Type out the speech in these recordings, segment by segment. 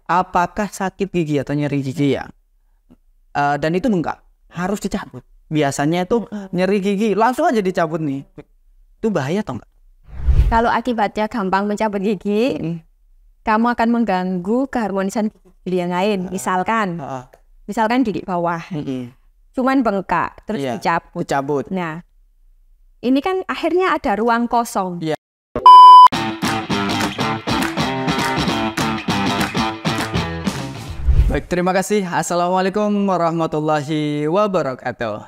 apakah sakit gigi atau nyeri gigi ya? Dan itu enggak harus dicabut. Biasanya itu nyeri gigi langsung aja dicabut nih. Itu bahaya atau enggak? Kalau akibatnya gampang mencabut gigi, kamu akan mengganggu keharmonisan gigi yang lain. Misalkan gigi bawah, cuman bengkak terus dicabut. Nah, ini kan akhirnya ada ruang kosong. Yeah. Baik, terima kasih. Assalamualaikum warahmatullahi wabarakatuh.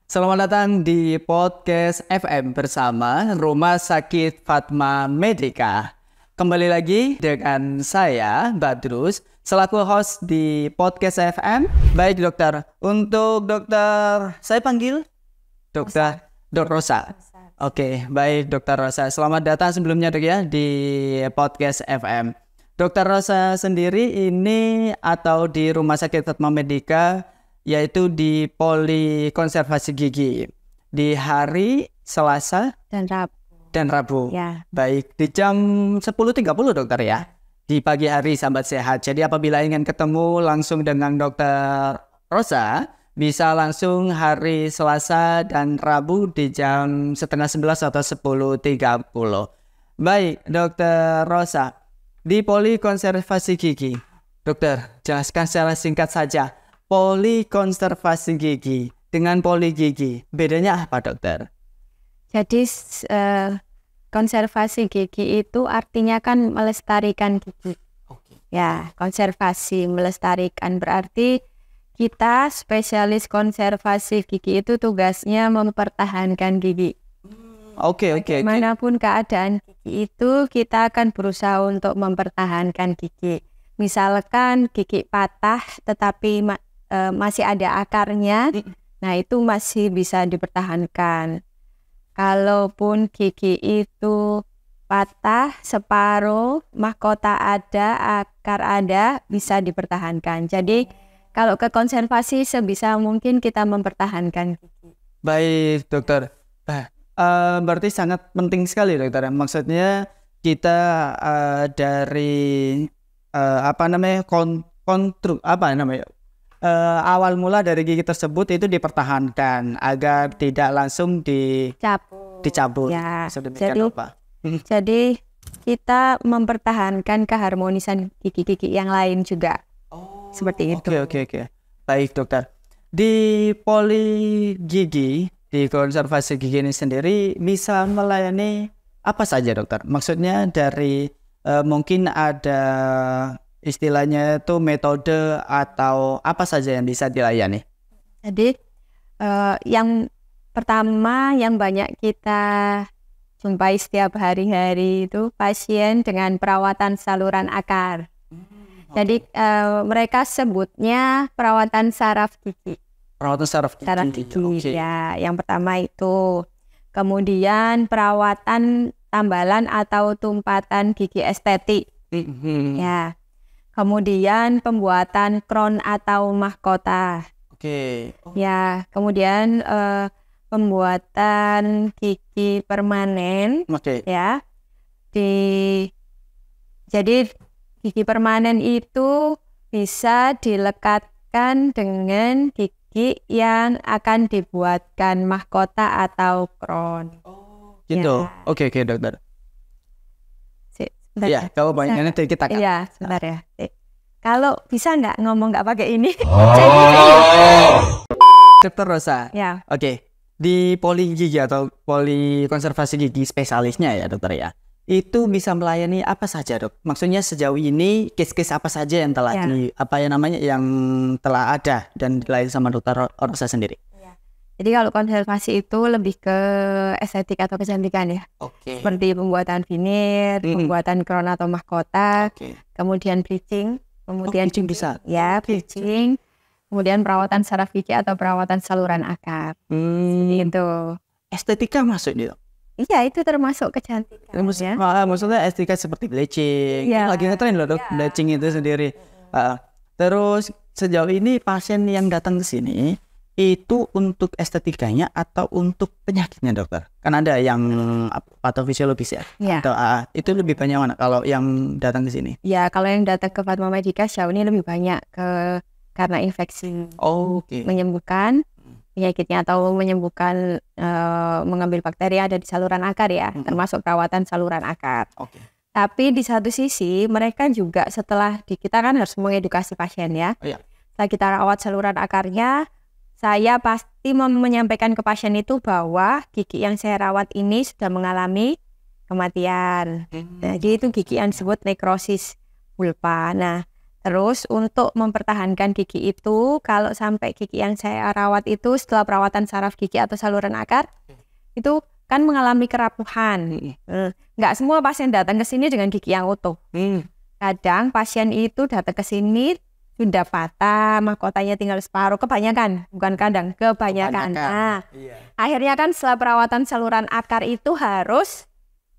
Selamat datang di podcast FM bersama Rumah Sakit Fatma Medika. Kembali lagi dengan saya, Badrus, selaku host di podcast FM. Baik dokter, untuk dokter, saya panggil dokter Rosa. Oke, baik dokter Rosa. Selamat datang sebelumnya dok ya di podcast FM. Dokter Rosa sendiri ini atau di Rumah Sakit Fatma Medika yaitu di Poli Konservasi Gigi di hari Selasa dan Rabu. Ya. Baik, di jam 10.30 dokter ya. Di pagi hari sahabat sehat. Jadi apabila ingin ketemu langsung dengan dokter Rosa, bisa langsung hari Selasa dan Rabu di jam 10:30 atau 10.30. Baik, dokter Rosa. Di Poli Konservasi Gigi, dokter, jelaskan secara singkat saja, Poli Konservasi Gigi dengan Poli Gigi, bedanya apa dokter? Jadi konservasi gigi itu artinya kan melestarikan gigi. Ya, konservasi, melestarikan berarti kita spesialis konservasi gigi itu tugasnya mempertahankan gigi. Oke. Manapun keadaan gigi itu kita akan berusaha untuk mempertahankan gigi. Misalkan gigi patah tetapi masih ada akarnya, nah itu masih bisa dipertahankan. Kalaupun gigi itu patah separuh, mahkota ada, akar ada, bisa dipertahankan. Jadi kalau ke konservasi sebisa mungkin kita mempertahankan gigi. Baik dokter. Berarti sangat penting sekali dokter. Maksudnya kita dari awal mula dari gigi tersebut itu dipertahankan agar tidak langsung dicabut. Ya. Jadi kita mempertahankan keharmonisan gigi-gigi yang lain juga. Seperti itu. Oke. Baik dokter. Di Poli Gigi, di konservasi gigi ini sendiri bisa melayani apa saja dokter? Maksudnya dari mungkin ada istilahnya itu metode atau apa saja yang bisa dilayani? Jadi yang pertama yang banyak kita jumpai setiap hari-hari itu pasien dengan perawatan saluran akar. Jadi mereka sebutnya perawatan saraf gigi. Perawatan saraf gigi. Ya, yang pertama itu. Kemudian perawatan tambalan atau tumpatan gigi estetik. Ya. Kemudian pembuatan crown atau mahkota. Ya, kemudian pembuatan gigi permanen. Ya. Jadi gigi permanen itu bisa dilekatkan dengan gigi yang akan dibuatkan mahkota atau crown. Gitu. Ya. Oke dokter. Iya, kalau banyaknya kita kan. Iya, sebentar ya. Kalau bisa nggak ngomong nggak pakai ini? Dokter Rosa. Ya. Oke. Di Poli Gigi atau Poli Konservasi Gigi spesialisnya ya dokter ya. Itu bisa melayani apa saja dok? Maksudnya sejauh ini case-case apa saja yang telah yang telah ada dan dilayani sama dokter Rosa sendiri? Ya. Jadi kalau konservasi itu lebih ke estetik atau kecantikan ya. Seperti pembuatan veneer, pembuatan crown atau mahkota, kemudian bleaching, kemudian bisa. Ya, bleaching, kemudian perawatan saraf gigi atau perawatan saluran akar. Itu. Estetika masuk nih dok? Iya, itu termasuk kecantikan. Maksudnya estetika seperti bleaching. Lagi ngetren loh dok, bleaching itu sendiri. Terus sejauh ini pasien yang datang ke sini itu untuk estetikanya atau untuk penyakitnya dokter? Kan ada yang patofisiologis ya. Ya. Atau itu lebih banyak mana kalau yang datang ke sini? Ya, kalau yang datang ke Fatma Medica sejauh ini lebih banyak karena infeksi. Oke. Menyembuhkan penyakitnya atau menyembuhkan mengambil bakteri ada di saluran akar ya, termasuk perawatan saluran akar. Oke. Tapi di satu sisi mereka juga setelah kita kan harus mengedukasi pasien ya. Oh, iya. Setelah kita rawat saluran akarnya, saya pasti menyampaikan ke pasien itu bahwa gigi yang saya rawat ini sudah mengalami kematian. Jadi itu gigi yang disebut nekrosis pulpa. Nah, terus untuk mempertahankan gigi itu, kalau sampai gigi yang saya rawat itu setelah perawatan saraf gigi atau saluran akar, itu kan mengalami kerapuhan. Nggak semua pasien datang ke sini dengan gigi yang utuh. Kadang pasien itu datang ke sini sudah patah, mahkotanya tinggal separuh. Kebanyakan, bukan kadang, kebanyakan. Nah, akhirnya kan setelah perawatan saluran akar itu harus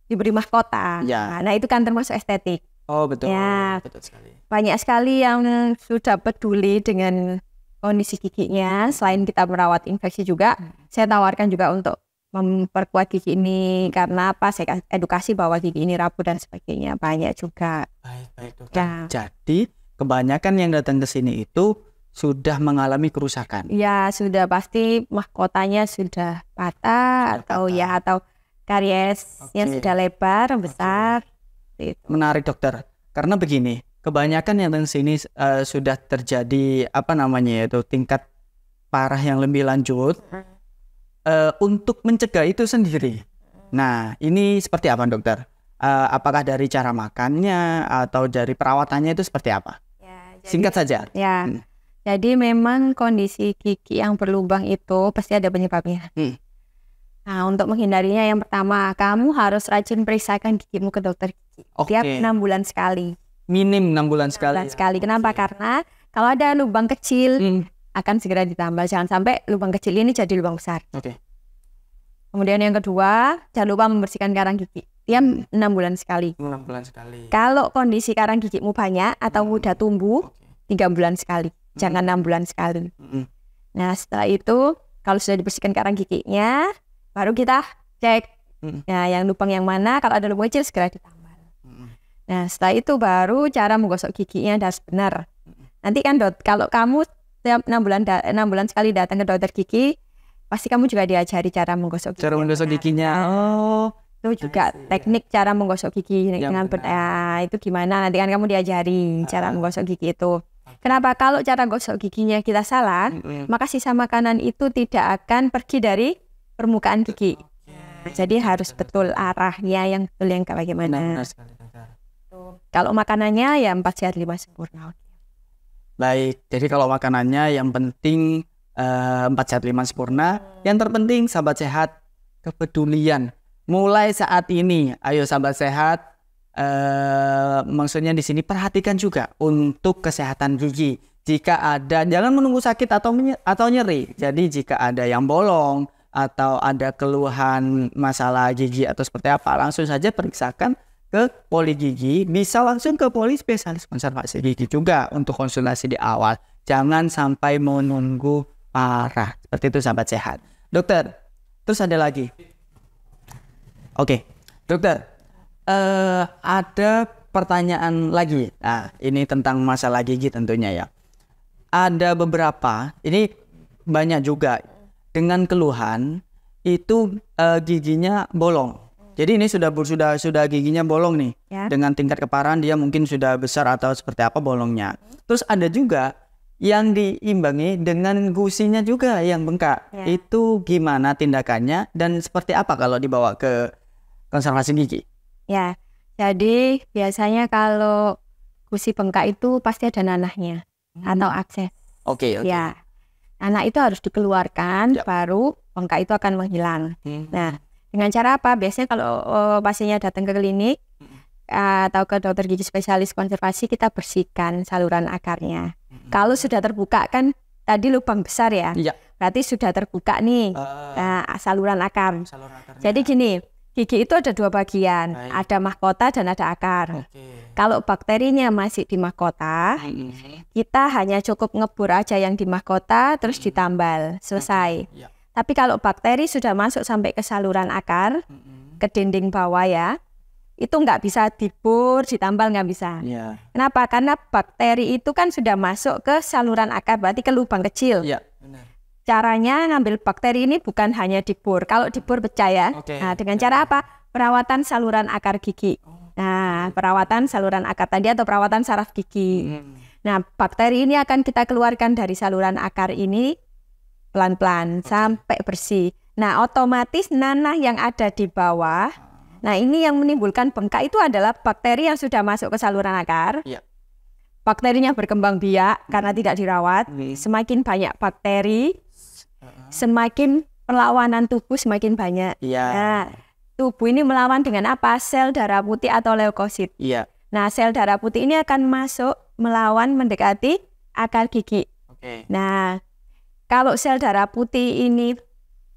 diberi mahkota. Nah, itu kan termasuk estetik. Oh, betul. Ya, betul sekali. Banyak sekali yang sudah peduli dengan kondisi giginya. Selain kita merawat infeksi juga, saya tawarkan juga untuk memperkuat gigi ini. Karena apa? Saya edukasi bahwa gigi ini rapuh dan sebagainya. Banyak juga. Baik dokter. Jadi kebanyakan yang datang ke sini itu sudah mengalami kerusakan. Ya, sudah pasti mahkotanya sudah patah atau kariesnya sudah lebar, besar. Menarik dokter. Karena begini, kebanyakan yang datang ke sini sudah terjadi tingkat parah yang lebih lanjut. Untuk mencegah itu sendiri. Nah, ini seperti apa dokter? Apakah dari cara makannya atau dari perawatannya itu seperti apa? Singkat saja. Ya, jadi memang kondisi gigi yang berlubang itu pasti ada penyebabnya. Nah, untuk menghindarinya yang pertama, kamu harus rajin periksakan gigimu ke dokter gigi. Tiap 6 bulan sekali. Minim 6 bulan sekali. Kenapa? Karena kalau ada lubang kecil, akan segera ditambal. Jangan sampai lubang kecil ini jadi lubang besar. Kemudian yang kedua, jangan lupa membersihkan karang gigi. Tiap 6 bulan sekali. 6 bulan sekali. Kalau kondisi karang gigimu banyak atau mudah tumbuh, 3 bulan sekali. Jangan 6 bulan sekali. Nah, setelah itu, kalau sudah dibersihkan karang giginya, baru kita cek. Nah, yang lubang yang mana, kalau ada lubang kecil segera ditambal. Nah, setelah itu baru cara menggosok giginya harus benar. Nanti kan kalau kamu setiap 6 bulan sekali datang ke dokter gigi, pasti kamu juga diajari cara menggosok gigi. Cara menggosok giginya. Itu juga teknik cara menggosok gigi dengan itu gimana, nanti kan kamu diajari cara menggosok gigi itu. Kenapa? Kalau cara gosok giginya kita salah, maka sisa makanan itu tidak akan pergi dari permukaan gigi. Jadi harus betul arahnya, yang betul yang bagaimana. Benar sekali, dokter. Kalau makanannya ya 4 sehat 5 sempurna. Baik, jadi kalau makanannya yang penting 4 sehat 5 sempurna. Yang terpenting sahabat sehat, kepedulian. Mulai saat ini, ayo sahabat sehat, maksudnya di sini perhatikan juga untuk kesehatan gigi. Jika ada, jangan menunggu sakit atau nyeri. Jadi jika ada yang bolong atau ada keluhan masalah gigi atau seperti apa, langsung saja periksakan ke poli gigi. Bisa langsung ke poli spesialis konservasi gigi juga untuk konsultasi di awal. Jangan sampai menunggu parah. Seperti itu sahabat sehat. Dokter, terus ada lagi. Oke, dokter, ada pertanyaan lagi. Nah, ini tentang masalah gigi tentunya ya. Ada beberapa, ini banyak juga dengan keluhan itu giginya bolong. Jadi ini sudah giginya bolong nih. Ya. Dengan tingkat keparahan dia mungkin sudah besar atau seperti apa bolongnya. Terus ada juga yang diimbangi dengan gusinya juga yang bengkak. Ya. Itu gimana tindakannya dan seperti apa kalau dibawa ke konservasi gigi? Ya, jadi biasanya kalau gusi bengkak itu pasti ada nanahnya atau abses. Oke. Ya, nanah itu harus dikeluarkan, baru bengkak itu akan menghilang. Nah, dengan cara apa? Biasanya kalau pasiennya datang ke klinik atau ke dokter gigi spesialis konservasi, kita bersihkan saluran akarnya. Kalau sudah terbuka kan tadi lubang besar ya, berarti sudah terbuka nih saluran akar. Jadi gini, gigi itu ada 2 bagian, Baik. ada mahkota dan ada akar. Oke. Kalau bakterinya masih di mahkota, kita hanya cukup ngebur aja yang di mahkota, terus ditambal, selesai. Ya. Tapi kalau bakteri sudah masuk sampai ke saluran akar, ke dinding bawah ya, itu nggak bisa dibur, ditambal nggak bisa. Ya. Kenapa? Karena bakteri itu kan sudah masuk ke saluran akar, berarti ke lubang kecil. Ya, benar. Caranya ngambil bakteri ini bukan hanya dibur. Kalau dibur pecah ya. Oke. Nah, dengan cara apa? Perawatan saluran akar gigi. Nah, perawatan saluran akar tadi atau perawatan saraf gigi. Nah, bakteri ini akan kita keluarkan dari saluran akar ini pelan-pelan sampai bersih. Nah, otomatis nanah yang ada di bawah, nah ini yang menimbulkan bengkak itu adalah bakteri yang sudah masuk ke saluran akar. Ya. Bakterinya berkembang biak karena tidak dirawat. Semakin banyak bakteri, semakin perlawanan tubuh semakin banyak. Iya. Nah, tubuh ini melawan dengan apa? Sel darah putih atau leukosit. Iya. Nah, sel darah putih ini akan masuk melawan mendekati akar gigi. Oke. Nah, kalau sel darah putih ini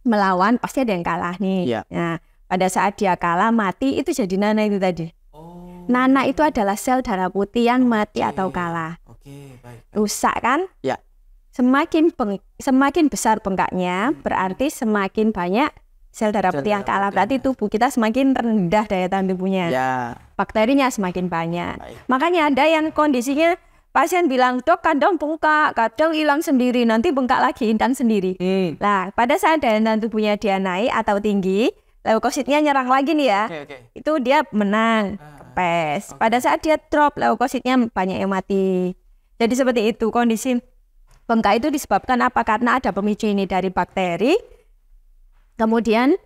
melawan, pasti ada yang kalah nih. Iya. Nah, pada saat dia kalah, mati, itu jadi nanah itu tadi. Oh. Nanah itu adalah sel darah putih yang mati atau kalah. Oke, baik. Rusak kan? Ya. Semakin besar bengkaknya, berarti semakin banyak sel darah Sel putih yang darah kalah. putih. Berarti tubuh kita semakin rendah daya tahan tubuhnya. Ya. Bakterinya semakin banyak. Baik. Makanya ada yang kondisinya pasien bilang, dok kadang bengkak, kadang hilang sendiri, nanti bengkak lagi, hilang sendiri. Nah, pada saat daya tahan tubuhnya dia naik atau tinggi, leukositnya nyerang lagi nih ya. Oke. Itu dia menang, kempes. Pada saat dia drop, leukositnya banyak yang mati. Jadi seperti itu kondisi bengkak itu disebabkan apa? Karena ada pemicu ini dari bakteri. Kemudian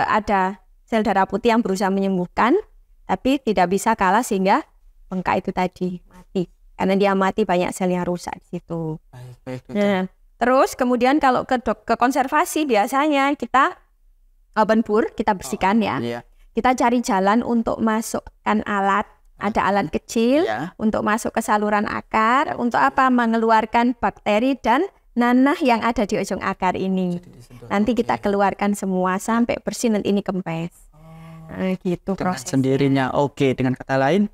ada sel darah putih yang berusaha menyembuhkan, tapi tidak bisa kalah sehingga bengkak itu tadi mati. Karena dia mati banyak sel yang rusak di situ. Baik. Nah, terus kemudian kalau ke konservasi biasanya kita open bur, kita bersihkan ya. Iya. Kita cari jalan untuk masukkan alat, ada alat kecil Ya. untuk masuk ke saluran akar, untuk apa? Mengeluarkan bakteri dan nanah yang ada di ujung akar ini. Nanti kita keluarkan semua sampai bersih, nanti ini kempes. Nah, gitu Dengan proses. sendirinya. Oke, dengan kata lain,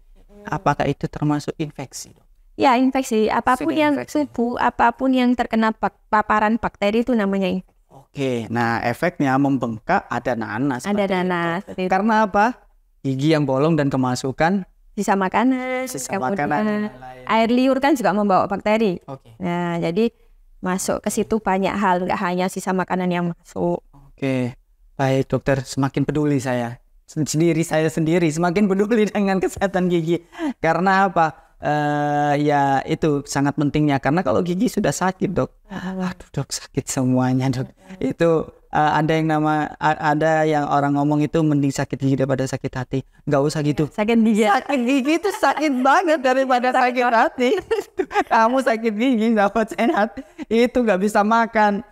apakah itu termasuk infeksi? Ya, infeksi apapun Sudah yang infeksi. tubuh, apapun yang terkena paparan bakteri itu namanya infeksi. Oke, nah efeknya membengkak ada nanas. Ada seperti nanah, itu. seperti itu. Karena apa? Gigi yang bolong dan kemasukan Sisa makanan, sisa kemudian makanan dan lain-lain. air liur kan juga membawa bakteri. Oke. Nah, jadi masuk ke situ banyak hal, nggak hanya sisa makanan yang masuk. Oke, baik dokter, semakin peduli saya. Saya sendiri semakin peduli dengan kesehatan gigi. Karena apa? Ya itu sangat pentingnya. Karena kalau gigi sudah sakit dok, aduh dok sakit semuanya dok. Itu ada yang orang ngomong itu mending sakit gigi daripada sakit hati. Nggak usah gitu. Sakit gigi. Sakit gigi itu sakit banget daripada sakit hati. Kamu sakit gigi dapat sehat, itu nggak bisa makan.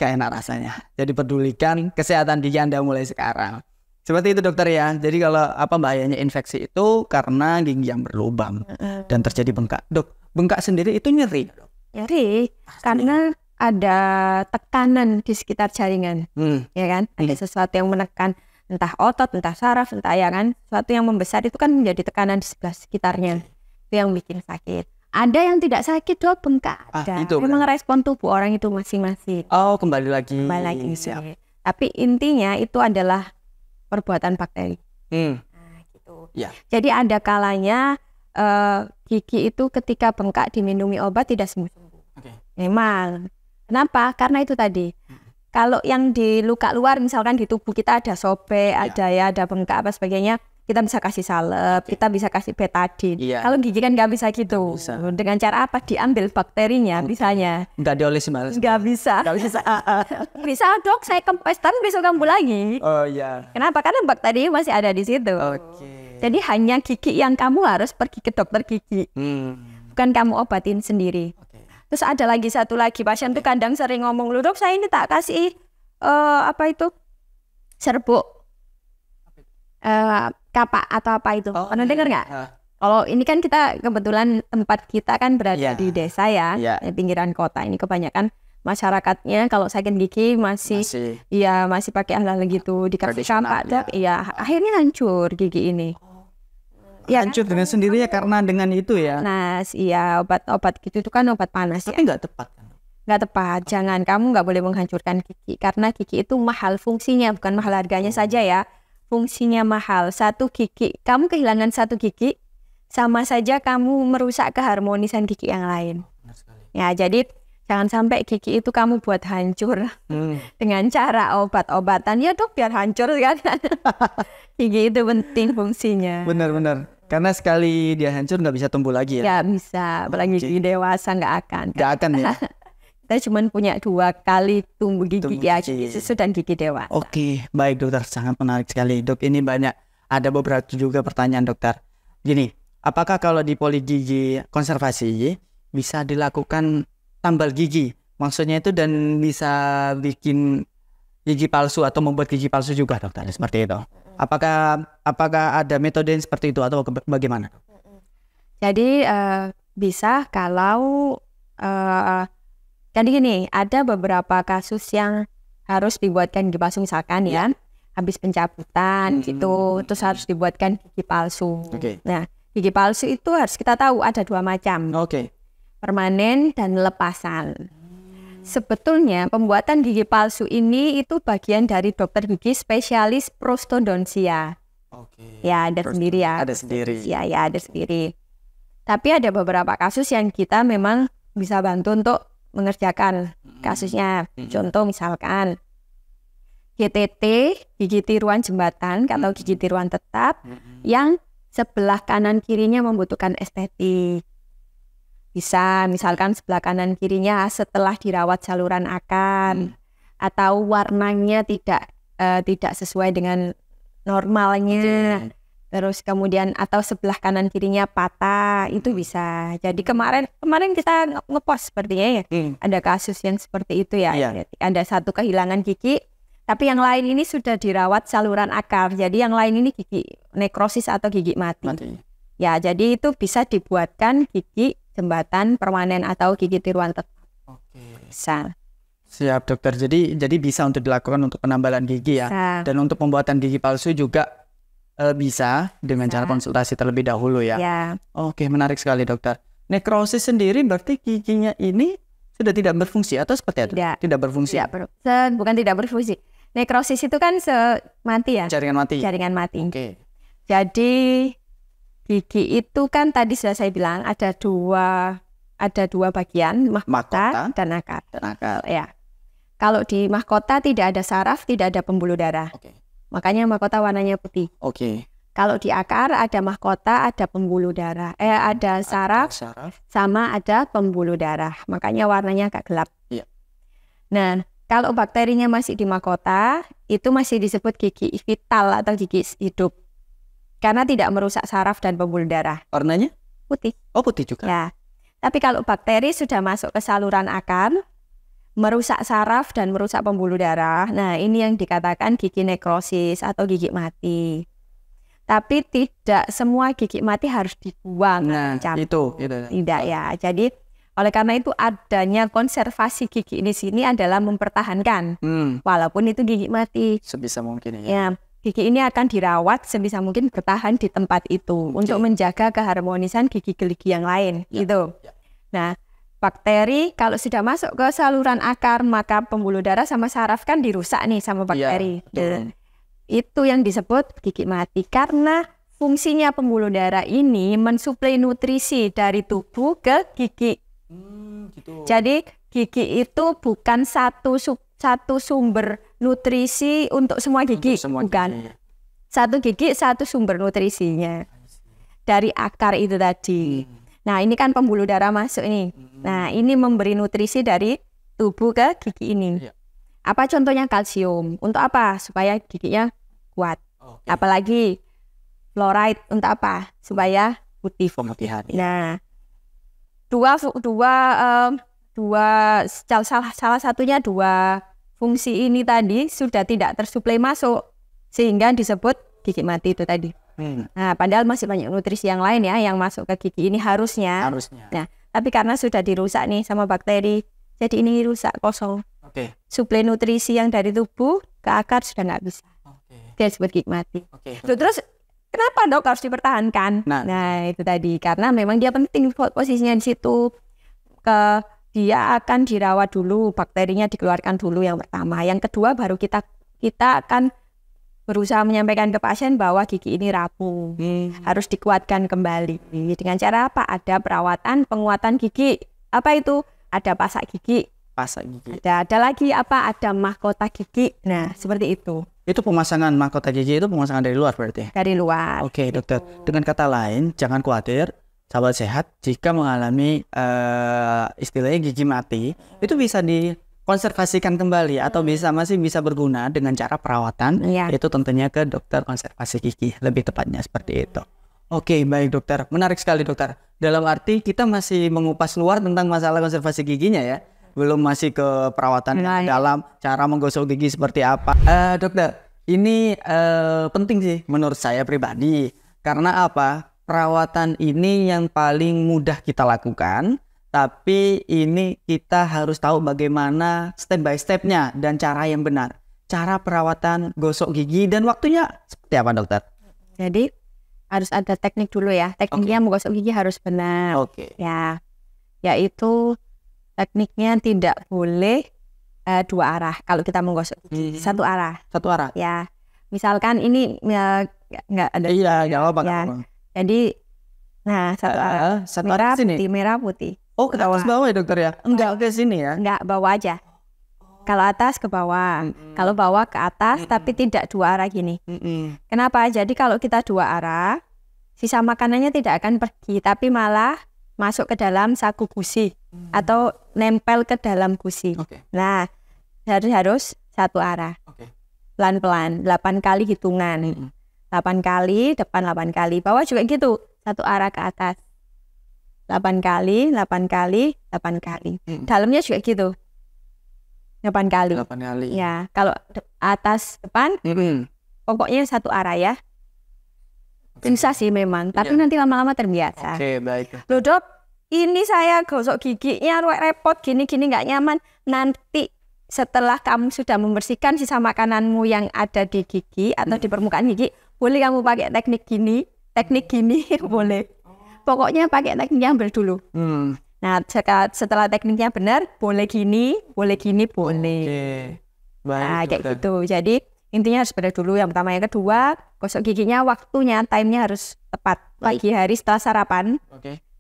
Gak enak rasanya. Jadi pedulikan kesehatan gigi Anda mulai sekarang. Seperti itu dokter ya. Jadi kalau apa bahayanya infeksi itu karena gigi yang berlubang dan terjadi bengkak. Dok, bengkak sendiri itu nyeri. Nyeri karena ada tekanan di sekitar jaringan, ya kan? Ada sesuatu yang menekan, entah otot, entah saraf, entah ya kan? Sesuatu yang membesar itu kan menjadi tekanan di sebelah sekitarnya. Itu yang bikin sakit. Ada yang tidak sakit dok, bengkak. Ada. Itu Memang respon tubuh orang itu masing-masing. Oh, kembali lagi. Kembali lagi. Siap. Tapi intinya itu adalah perbuatan bakteri. Nah, gitu. Ya. Jadi ada kalanya gigi itu ketika bengkak diminumi obat tidak sembuh-sembuh. Oke. Memang. Kenapa? Karena itu tadi. Kalau yang di luka luar misalkan di tubuh kita ada sobek, ada bengkak apa sebagainya, kita bisa kasih salep, kita bisa kasih betadine. Iya. Kalau gigi kan nggak bisa gitu. Bisa. Dengan cara apa? Diambil bakterinya, bisanya. Nggak diolesi malas. Nggak bisa. Nggak bisa. Bisa dok, saya kempes, tapi besok kambuh lagi. Oh iya. Kenapa? Karena bakteri masih ada di situ. Oke. Jadi hanya gigi yang kamu harus pergi ke dokter gigi, bukan kamu obatin sendiri. Oke. Terus ada lagi satu lagi pasien tuh kadang sering ngomong, lu dok saya ini tak kasih serbuk kapak atau apa itu. Pernah dengar nggak? Kalau ini kan kita kebetulan tempat kita kan berada Iya. di desa ya, Iya. di pinggiran kota. Ini kebanyakan masyarakatnya kalau sakit gigi masih pakai hal-hal gitu, dikasih campak, akhirnya hancur gigi ini. Hancur dengan sendirinya karena dengan itu ya. Nah, obat-obat gitu itu kan obat panas. Tapi nggak tepat kan? Nggak tepat. Jangan, kamu nggak boleh menghancurkan gigi karena gigi itu mahal fungsinya, bukan mahal harganya saja ya. Fungsinya mahal. Satu gigi, kamu kehilangan satu gigi, sama saja kamu merusak keharmonisan gigi yang lain. Ya, jadi jangan sampai gigi itu kamu buat hancur dengan cara obat-obatan. Ya dok, biar hancur kan. Gigi itu penting fungsinya. Benar-benar. Karena sekali dia hancur nggak bisa tumbuh lagi ya? Nggak bisa, apalagi gigi dewasa nggak akan. Nggak akan ya? Kita cuma punya 2 kali tumbuh gigi ya, gigi susu dan gigi dewasa. Oke, baik dokter, sangat menarik sekali. Dok, ini ada beberapa juga pertanyaan dokter. Gini, apakah kalau di poligigi konservasi bisa dilakukan tambal gigi? Maksudnya itu dan bisa bikin gigi palsu atau membuat gigi palsu juga dokter, seperti itu. Apakah ada metode yang seperti itu atau bagaimana? Jadi bisa kalau jadi gini, ada beberapa kasus yang harus dibuatkan gigi palsu misalkan ya, habis pencabutan gitu, terus harus dibuatkan gigi palsu. Nah, gigi palsu itu harus kita tahu ada 2 macam. Permanen dan lepasan. Sebetulnya pembuatan gigi palsu ini itu bagian dari dokter gigi spesialis prostodontia. Ya, ada sendiri ya. Ada sendiri. Ya, ada sendiri. Tapi ada beberapa kasus yang kita memang bisa bantu untuk mengerjakan kasusnya. Contoh misalkan GTT, gigi tiruan jembatan atau gigi tiruan tetap yang sebelah kanan kirinya membutuhkan estetik. Bisa misalkan sebelah kanan kirinya setelah dirawat saluran akar atau warnanya tidak sesuai dengan normalnya. Terus kemudian atau sebelah kanan kirinya patah, itu bisa. Jadi kemarin kita ngepost sepertinya ya. Ada kasus yang seperti itu ya. Ada satu kehilangan gigi, tapi yang lain ini sudah dirawat saluran akar. Jadi yang lain ini gigi nekrosis atau gigi mati. Ya, jadi itu bisa dibuatkan gigi jembatan permanen atau gigi tiruan tetap. Bisa. Siap dokter. Jadi bisa untuk dilakukan untuk penambalan gigi ya. Dan untuk pembuatan gigi palsu juga bisa dengan cara konsultasi terlebih dahulu ya. Oke, menarik sekali dokter. Nekrosis sendiri berarti giginya ini sudah tidak berfungsi atau seperti itu? Tidak berfungsi. Bukan tidak berfungsi. Nekrosis itu kan mati ya. Jaringan mati. Jadi gigi itu kan tadi sudah saya bilang ada dua bagian, mahkota dan akar. Ya. Kalau di mahkota tidak ada saraf, tidak ada pembuluh darah. Makanya mahkota warnanya putih. Kalau di akar ada mahkota, ada pembuluh darah. Ada saraf, sama ada pembuluh darah. Makanya warnanya agak gelap. Nah, kalau bakterinya masih di mahkota, itu masih disebut gigi vital atau gigi hidup. Karena tidak merusak saraf dan pembuluh darah. Warnanya? Putih. Oh, putih juga. Ya. Tapi kalau bakteri sudah masuk ke saluran akar, merusak saraf dan merusak pembuluh darah. Nah, ini yang dikatakan gigi nekrosis atau gigi mati. Tapi tidak semua gigi mati harus dibuang. Nah, itu. Tidak ya. Jadi, oleh karena itu adanya konservasi gigi ini sini adalah mempertahankan. Walaupun itu gigi mati. Sebisa mungkin ya. Gigi ini akan dirawat sebisa mungkin bertahan di tempat itu untuk menjaga keharmonisan gigi-gigi yang lain. Gitu. Nah, bakteri kalau sudah masuk ke saluran akar, maka pembuluh darah sama saraf kan dirusak nih sama bakteri. Itu yang disebut gigi mati karena fungsinya pembuluh darah ini mensuplai nutrisi dari tubuh ke gigi. Jadi gigi itu bukan satu sumber nutrisi untuk semua gigi, bukan. Satu gigi satu sumber nutrisinya dari akar itu tadi. Nah, ini kan pembuluh darah masuk ini. Nah, ini memberi nutrisi dari tubuh ke gigi ini. Apa contohnya? Kalsium. Untuk apa? Supaya giginya kuat. Apalagi fluoride untuk apa? Supaya putih. Pemutihan. Nah, salah satunya dua fungsi ini tadi sudah tidak tersuplai masuk sehingga disebut gigi mati itu tadi. Nah, padahal masih banyak nutrisi yang lain ya yang masuk ke gigi ini harusnya. Nah, tapi karena sudah dirusak nih sama bakteri, Jadi ini rusak, kosong. Oke. Suplai nutrisi yang dari tubuh ke akar sudah nggak bisa. Oke. Dia disebut gigi mati. Oke. Loh, terus kenapa dok harus dipertahankan? Nah. Itu tadi karena memang dia penting posisinya di situ. Dia akan dirawat dulu, bakterinya dikeluarkan dulu yang pertama. Yang kedua baru kita akan berusaha menyampaikan ke pasien bahwa gigi ini rapuh, harus dikuatkan kembali. Dengan cara apa? Ada perawatan penguatan gigi. Apa itu? Ada pasak gigi. Pasak gigi. Ada lagi apa? Ada mahkota gigi. Nah, seperti itu. Itu pemasangan mahkota gigi itu pemasangan dari luar berarti? Dari luar. Oke, dokter. Dengan kata lain, jangan khawatir, sahabat sehat, jika mengalami istilahnya gigi mati, itu bisa dikonservasikan kembali atau masih bisa berguna dengan cara perawatan. Itu tentunya ke dokter konservasi gigi, lebih tepatnya seperti itu. Oke, baik dokter. Menarik sekali dokter. Dalam arti kita masih mengupas luar tentang masalah konservasi giginya ya. Belum masih ke perawatan dalam, cara menggosok gigi seperti apa. Dokter, ini penting sih menurut saya pribadi. Karena apa? Perawatan ini yang paling mudah kita lakukan, tapi ini kita harus tahu bagaimana step by stepnya dan cara yang benar. Cara perawatan gosok gigi dan waktunya seperti apa dokter? Jadi harus ada teknik dulu ya. Tekniknya menggosok gigi harus benar. Ya, yaitu tekniknya tidak boleh dua arah kalau kita menggosok gigi. Satu arah. Satu arah. Ya, misalkan ini nggak ada. Iya, nggak apa-apa. Ya. Jadi, satu arah. Merah putih, merah putih. Oh, ke atas bawah ya dokter ya? Enggak ke sini ya? Enggak, bawah aja. Kalau atas ke bawah, kalau bawah ke atas, tapi tidak dua arah gini. Kenapa? Jadi kalau kita dua arah, sisa makanannya tidak akan pergi, tapi malah masuk ke dalam saku gusi atau nempel ke dalam gusi. Nah, harus satu arah. Pelan-pelan, 8 kali hitungan. 8 kali, depan 8 kali, bawah juga gitu, satu arah ke atas. 8 kali, 8 kali, 8 kali. Dalamnya juga gitu. 8 kali. 8 kali. Ya, kalau atas depan, pokoknya satu arah ya. Susah sih memang, tapi nanti lama-lama terbiasa. Oke, baik. Loh dok, ini saya gosok giginya repot gini-gini nggak nyaman. Nanti setelah kamu sudah membersihkan sisa makananmu yang ada di gigi atau di permukaan gigi, boleh kamu pakai teknik gini boleh. Pokoknya pakai teknik yang benar dulu. Nah, setelah tekniknya benar, boleh gini, boleh. Baik, nah, kayak gitu. Jadi intinya harus benar dulu. Yang pertama, yang kedua, gosok giginya waktunya, timenya harus tepat. Pagi hari setelah sarapan,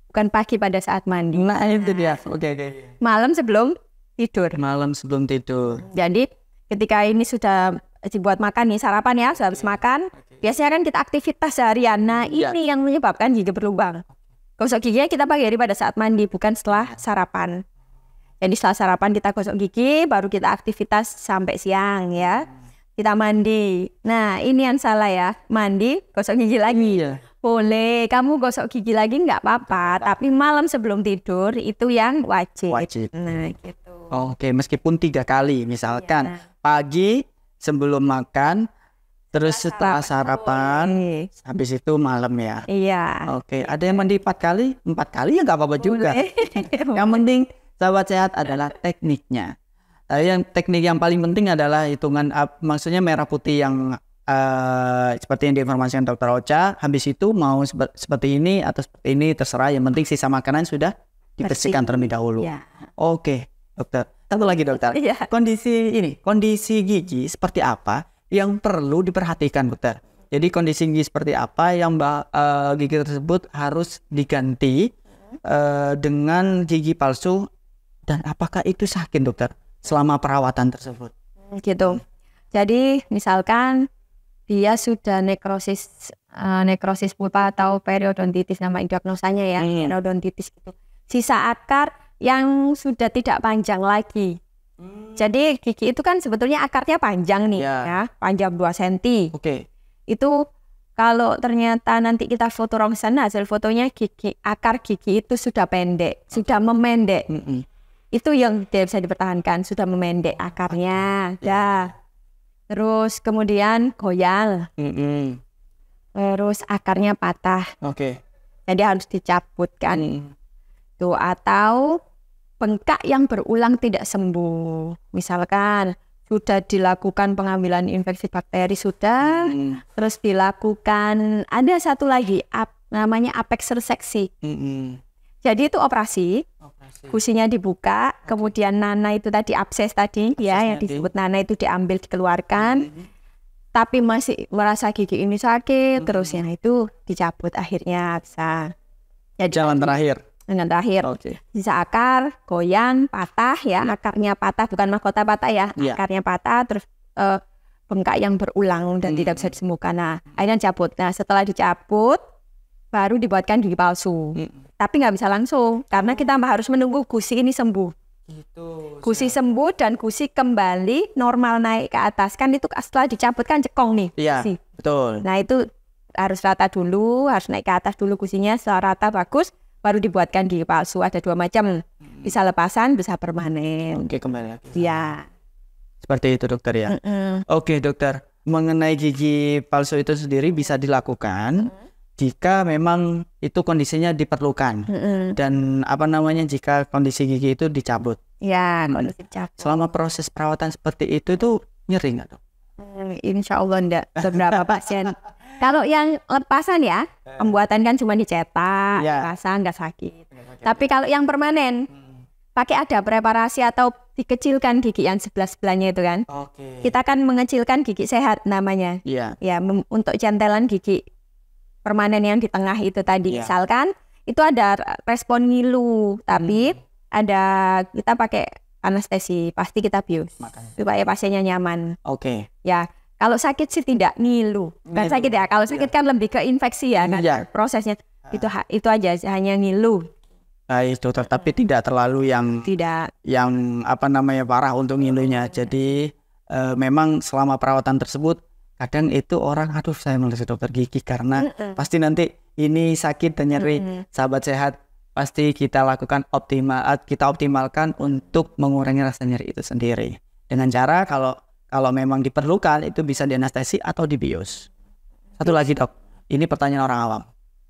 bukan pagi pada saat mandi. Nah, itu dia. Malam sebelum tidur. Jadi ketika ini sudah dibuat makan nih, sarapan ya, sudah habis makan, biasanya kan kita aktivitas seharian. Nah, ini yang menyebabkan gigi berlubang. Gosok giginya kita pagi hari pada saat mandi, bukan setelah sarapan. Jadi setelah sarapan kita gosok gigi, baru kita aktivitas sampai siang ya. Kita mandi. Nah, ini yang salah ya, mandi, gosok gigi lagi. Boleh, kamu gosok gigi lagi nggak apa-apa, tapi malam sebelum tidur itu yang wajib. Nah, gitu. Oke, meskipun 3 kali, misalkan pagi sebelum makan, terus setelah sarapan, habis itu malam ya. Oke, ada yang mandi 4 kali? 4 kali ya nggak apa-apa juga. Yang penting sahabat sehat adalah tekniknya. Teknik yang paling penting adalah hitungan, maksudnya merah putih yang seperti yang diinformasikan Dr. Ocha. Habis itu mau seperti ini atau seperti ini terserah. Yang penting sisa makanan sudah dibersihkan terlebih dahulu. Oke, dokter. Satu lagi dokter. Kondisi gigi seperti apa yang perlu diperhatikan dokter? Jadi kondisi gigi seperti apa yang gigi tersebut harus diganti dengan gigi palsu, dan apakah itu sakit dokter selama perawatan tersebut? Gitu. Jadi misalkan dia sudah nekrosis pulpa atau periodontitis, nama diagnosanya ya, periodontitis gitu. Sisa akar yang sudah tidak panjang lagi. Jadi gigi itu kan sebetulnya akarnya panjang nih ya, panjang 2 cm. Itu kalau ternyata nanti kita foto rongsen, hasil fotonya akar gigi itu sudah pendek, sudah memendek. Itu yang tidak bisa dipertahankan, sudah memendek akarnya. Terus kemudian goyang. Terus akarnya patah. Jadi harus dicabut kan. Tuh, atau bengkak yang berulang tidak sembuh. Misalkan sudah dilakukan pengambilan infeksi bakteri sudah, terus dilakukan ada satu lagi namanya apex reseksi. Jadi itu operasi. Gusinya dibuka, kemudian nana itu tadi abses tadi ya yang disebut nana itu diambil dikeluarkan. Tapi masih merasa gigi ini sakit, terus yang itu dicabut akhirnya bisa. Jadi jalan terakhir. Dengan terakhir, sisa akar, goyang, patah ya, akarnya patah, bukan mahkota patah ya, akarnya patah, terus bengkak yang berulang dan tidak bisa disembuhkan. Nah, akhirnya dicabut. Nah, setelah dicabut, baru dibuatkan gigi palsu. Tapi nggak bisa langsung, karena kita harus menunggu gusi ini sembuh. Gusi sembuh dan gusi kembali normal naik ke atas. Kan itu setelah dicabut kan cekong nih. Iya, betul. Nah, itu harus rata dulu, harus naik ke atas dulu gusinya, setelah rata bagus, baru dibuatkan gigi palsu. Ada 2 macam, bisa lepasan, bisa permanen. Oke, kembali lagi. Ya. Seperti itu dokter ya. Oke dokter, mengenai gigi palsu itu sendiri bisa dilakukan jika memang itu kondisinya diperlukan dan jika kondisi gigi itu dicabut. Ya, kondisi dicabut. Selama proses perawatan seperti itu nyeri nggak dok? Insya Allah enggak. Beberapa pasien. Kalau yang lepasan ya, pembuatan kan cuma dicetak, lepasan nggak sakit. Tapi kalau yang permanen, pakai ada preparasi atau dikecilkan gigi yang sebelah-sebelahnya itu kan. Kita kan mengecilkan gigi sehat namanya. Ya, untuk centelan gigi permanen yang di tengah itu tadi. Misalkan itu ada respon ngilu, tapi ada kita pakai anestesi, pasti kita bius supaya pasiennya nyaman. Ya. Kalau sakit sih tidak ngilu, kan sakit ya. Kalau sakit kan lebih ke infeksi ya kan. Prosesnya itu aja, hanya ngilu. Baik dokter, tapi tidak terlalu yang parah untuk ngilunya. Jadi memang selama perawatan tersebut kadang itu orang saya males dokter gigi karena pasti nanti ini sakit dan nyeri. Sahabat sehat, pasti kita lakukan kita optimalkan untuk mengurangi rasa nyeri itu sendiri dengan cara kalau memang diperlukan itu bisa dianestesi atau dibius. Satu lagi dok, ini pertanyaan orang awam.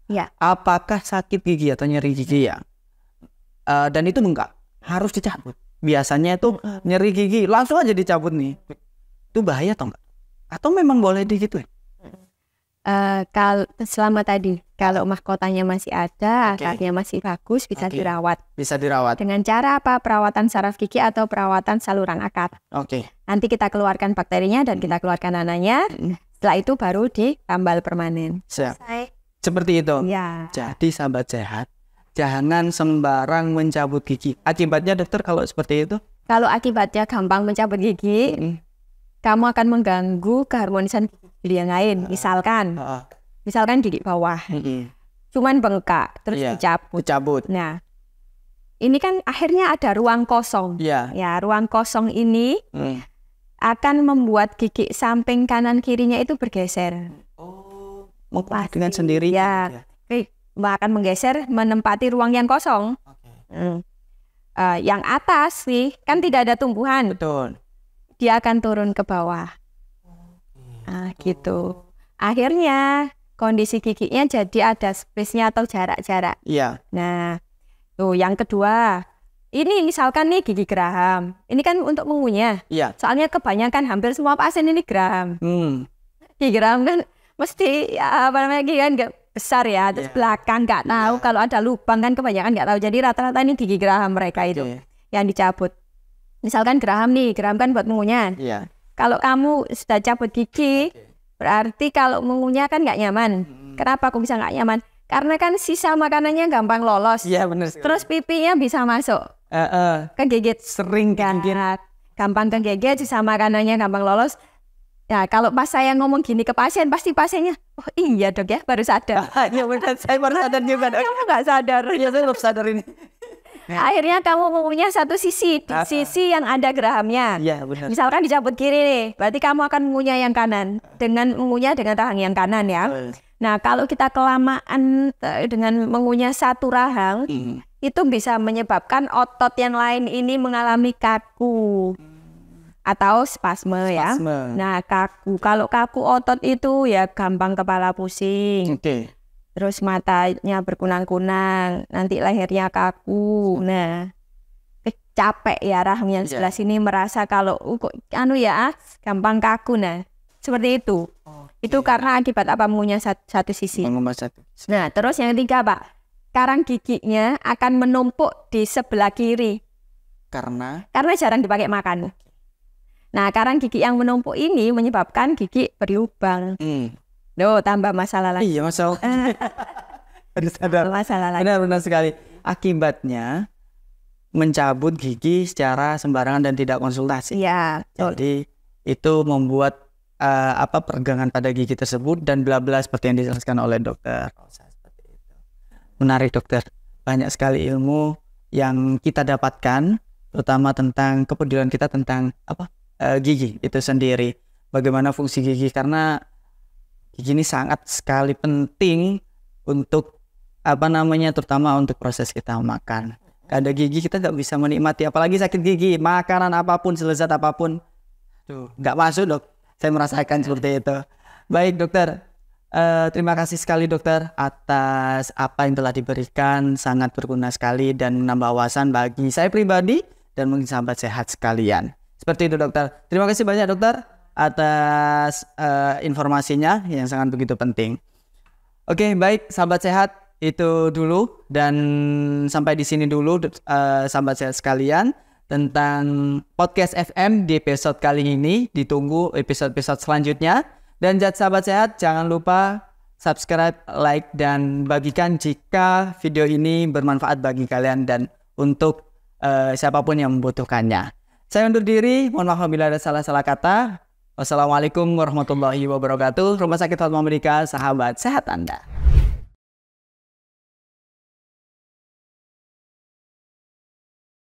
Ya. Apakah sakit gigi atau nyeri gigi ya? Dan itu enggak harus dicabut. Biasanya itu nyeri gigi langsung aja dicabut nih. Itu bahaya atau enggak? Atau memang boleh digituin? Selama tadi kalau mahkotanya masih ada, akarnya masih bagus, bisa dirawat. Bisa dirawat. Dengan cara apa? Perawatan saraf gigi atau perawatan saluran akar. Nanti kita keluarkan bakterinya dan kita keluarkan nananya. Setelah itu baru ditambal permanen. Seperti itu. Ya. Jadi sahabat sehat, jangan sembarang mencabut gigi. Akibatnya dokter kalau seperti itu? Kalau akibatnya gampang mencabut gigi, kamu akan mengganggu keharmonisan gigi yang lain. Misalkan gigi bawah, cuman bengkak, terus dicabut. Nah, ini kan akhirnya ada ruang kosong. Ya, ruang kosong ini akan membuat gigi samping kanan kirinya itu bergeser. Dengan sendiri. Akan menggeser menempati ruang yang kosong. Yang atas sih kan tidak ada tumbuhan. Betul. Dia akan turun ke bawah. Gitu. Akhirnya kondisi giginya jadi ada space-nya atau jarak-jarak. Nah, tuh yang kedua, ini misalkan nih gigi geraham. Ini kan untuk mengunyah. Soalnya kebanyakan hampir semua pasien ini geraham. Gigi geraham kan mesti gigi kan nggak besar ya, terus belakang nggak tahu. Kalau ada lubang kan kebanyakan nggak tahu. Jadi rata-rata ini gigi geraham mereka itu yang dicabut. Misalkan geraham kan buat mengunyah. Kalau kamu sudah cabut gigi, berarti kalau mengunyah kan nggak nyaman. Kenapa kok bisa nggak nyaman? Karena kan sisa makanannya gampang lolos. Benar sekali. Terus pipinya bisa masuk. Kegigit. Sering kegigit. Gampang kegigit, sisa makanannya gampang lolos. Nah, kalau pas saya ngomong gini ke pasien, pasti pasiennya, oh iya dok ya, baru sadar. Ya benar, saya baru sadar juga dok. Kamu nggak sadar. Saya belum sadar ini. Akhirnya kamu mengunyah satu sisi, sisi yang ada gerahamnya. Benar. Misalkan dicabut kiri nih, berarti kamu akan mengunyah yang kanan. Dengan mengunyah dengan rahang yang kanan ya. Nah, kalau kita kelamaan dengan mengunyah satu rahang, itu bisa menyebabkan otot yang lain ini mengalami kaku atau spasme ya. Nah, kaku. Kalau kaku otot itu ya gampang kepala pusing. Terus matanya berkunang-kunang, nanti lehernya kaku. Nah, capek ya rahang yang sebelah sini, merasa kalau kok gampang kaku. Nah, seperti itu. Itu karena akibat apa, mengunyah satu sisi. Nah, terus yang ketiga, Pak, karang giginya akan menumpuk di sebelah kiri. Karena jarang dipakai makan. Nah, karang gigi yang menumpuk ini menyebabkan gigi berlubang. Duh, tambah masalah lagi. Iya, masalah. Masalah lagi. Benar sekali. Akibatnya mencabut gigi secara sembarangan dan tidak konsultasi. Iya. Jadi itu membuat pergegangan pada gigi tersebut dan bla bla seperti yang dijelaskan oleh dokter. Menarik dokter. Banyak sekali ilmu yang kita dapatkan, terutama tentang kepedulian kita tentang gigi itu sendiri. Bagaimana fungsi gigi, karena gigi ini sangat sekali penting untuk terutama untuk proses kita makan. Gak ada gigi kita nggak bisa menikmati, apalagi sakit gigi, makanan apapun, selezat apapun, nggak masuk dok. Saya merasakan seperti itu. Baik dokter, terima kasih sekali dokter atas apa yang telah diberikan, sangat berguna sekali dan menambah wawasan bagi saya pribadi dan mungkin sahabat sehat sekalian. Seperti itu dokter. Terima kasih banyak dokter atas informasinya yang sangat begitu penting. Oke, baik sahabat sehat. Itu dulu dan sampai di sini dulu sahabat sehat sekalian tentang podcast FM di episode kali ini. Ditunggu episode-episode selanjutnya. Dan sahabat sehat, jangan lupa subscribe, like, dan bagikan jika video ini bermanfaat bagi kalian dan untuk siapapun yang membutuhkannya. Saya undur diri, mohon maaf apabila ada salah-salah kata. Wassalamualaikum warahmatullahi wabarakatuh. Rumah Sakit Fatma Medika, sahabat sehat Anda.